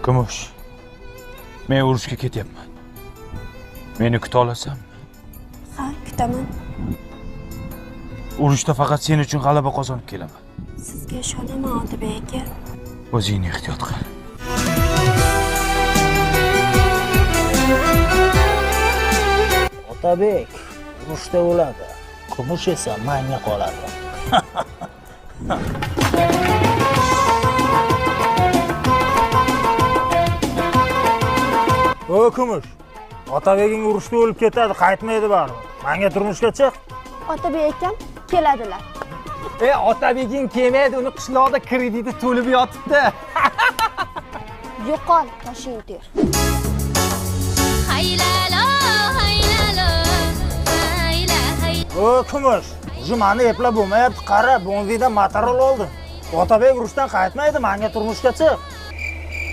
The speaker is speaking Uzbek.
Kumush, men urushga ketyapman. Meni kuta olasanmi? Ha, kutaman. Urushda faqat sen uchun g'alaba qozonib kelaman. Sizga ishonaman, Odilbek aka. O'zingni ehtiyot qil. Otabek urushda o'ladi. Kumush esa menga qoladi. O Kumush, Otabeging urushda o'lib ketadi, qaytmaydi baribir. Menga turmushga chiq. Otabek akam keladilar. Otabeging kelmaydi, uni qishloqda krediti to'lib yotibdi. Yo'qol, toshing ter. Haylalo, haylalo, O Kumush, o'zi meni eplab bo'lmayapti. Qara, Bonvidan Motorola oldim. Otabek urushdan qaytmaydi, menga turmushga chiq.